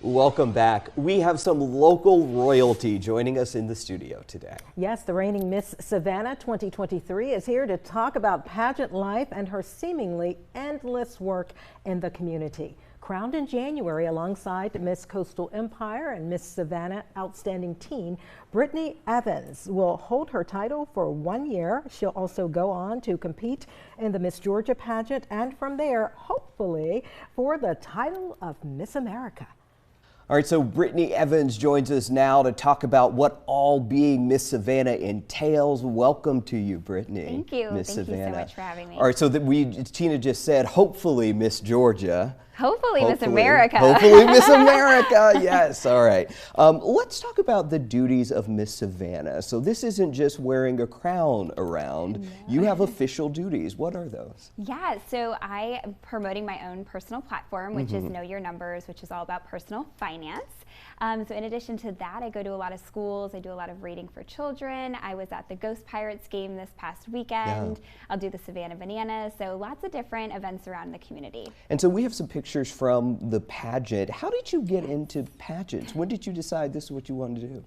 Welcome back. We have some local royalty joining us in the studio today. Yes, the reigning Miss Savannah 2023 is here to talk about pageant life and her seemingly endless work in the community. Crowned in January alongside Miss Coastal Empire and Miss Savannah Outstanding Teen, Brittany Evans will hold her title for 1 year. She'll also go on to compete in the Miss Georgia pageant and from there, hopefully, for the title of Miss America. All right, so Brittany Evans joins us now to talk about what all being Miss Savannah entails. Welcome to you, Brittany. Thank you. Miss Thank Savannah. you so much for having me. All right, so Tina just said, hopefully Miss Georgia. Hopefully Miss America. Hopefully Miss America, yes, all right. Let's talk about the duties of Miss Savannah. So this isn't just wearing a crown around. No. You have official duties. What are those? Yeah, so I am promoting my own personal platform, which is Know Your Numbers, which is all about personal finance. So in addition to that, I go to a lot of schools. I do a lot of reading for children. I was at the Ghost Pirates game this past weekend. Yeah. I'll do the Savannah Bananas. So lots of different events around the community. And so we have some pictures from the pageant. How did you get into pageants? When did you decide this is what you wanted to do?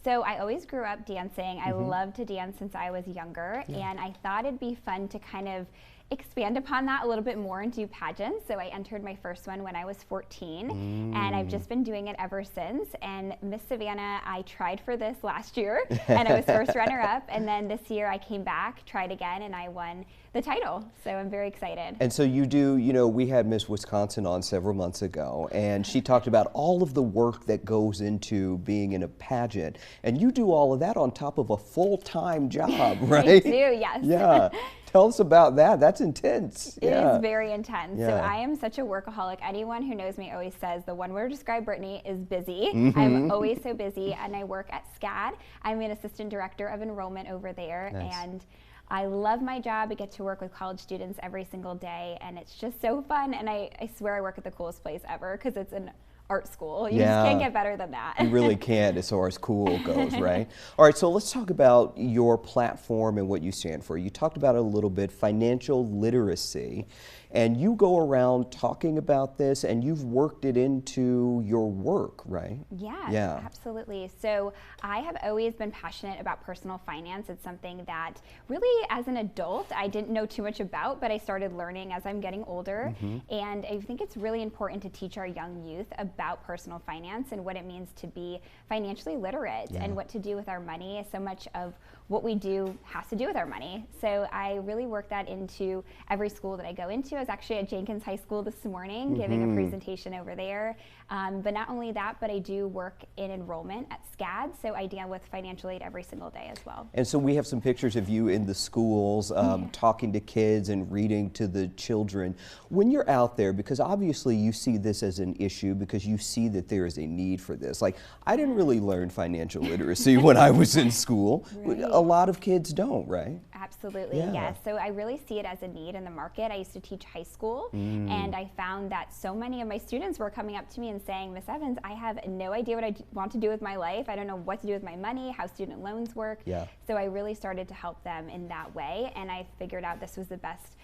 So I always grew up dancing. I loved to dance since I was younger, and I thought it'd be fun to kind of expand upon that a little bit more and do pageants. So I entered my first one when I was 14, and I've just been doing it ever since. And Miss Savannah, I tried for this last year, and I was first runner-up, and then this year I came back, tried again, and I won the title. So I'm very excited. And so you do, you know, we had Miss Wisconsin on several months ago, and she talked about all of the work that goes into being in a pageant, and you do all of that on top of a full-time job, right? I do, yes. Yeah. Tell us about that. That's intense. It is very intense. So I am such a workaholic. Anyone who knows me always says the one word to describe Brittany is busy. I'm always so busy, and I work at SCAD. I'm an assistant director of enrollment over there, and I love my job. I get to work with college students every single day, and it's just so fun. And I swear I work at the coolest place ever because it's an art school. You just can't get better than that. You really can't as far as cool goes, right? All right, so let's talk about your platform and what you stand for. You talked about it a little bit, financial literacy, and you go around talking about this, and you've worked it into your work, right? Yeah, absolutely. So I have always been passionate about personal finance. It's something that really, as an adult, I didn't know too much about, but I started learning as I'm getting older. And I think it's really important to teach our young youth about personal finance and what it means to be financially literate and what to do with our money. So much of what we do has to do with our money. So I really work that into every school that I go into. I was actually at Jenkins High School this morning giving a presentation over there. But not only that, but I do work in enrollment at SCAD, so I deal with financial aid every single day as well. And so we have some pictures of you in the schools talking to kids and reading to the children. When you're out there, because obviously you see this as an issue because you see that there is a need for this. Like, I didn't really learn financial literacy when I was in school. A lot of kids don't, right? Absolutely, yes. So I really see it as a need in the market. I used to teach high school, and I found that so many of my students were coming up to me and saying, Miss Evans, I have no idea what I want to do with my life. I don't know what to do with my money, how student loans work. So I really started to help them in that way, and I figured out this was the best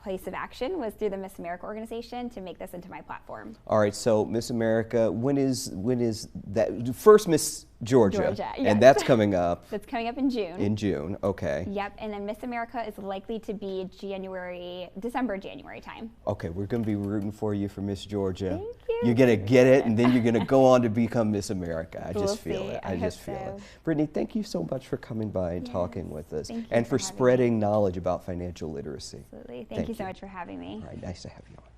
place of action was through the Miss America organization to make this into my platform. All right, so Miss America, when is that first Miss Georgia, yes. And that's coming up. That's coming up in June. In June, okay. Yep, and then Miss America is likely to be December, January time. Okay, we're going to be rooting for you for Miss Georgia. Thank you. You're going to get it, and then you're going to go on to become Miss America. I We'll just feel see. it. I just hope feel so. it. Brittany, thank you so much for coming by and talking with us, Thank you and for having spreading me. knowledge about financial literacy. Absolutely. Thank you so much for having me. All right, nice to have you on.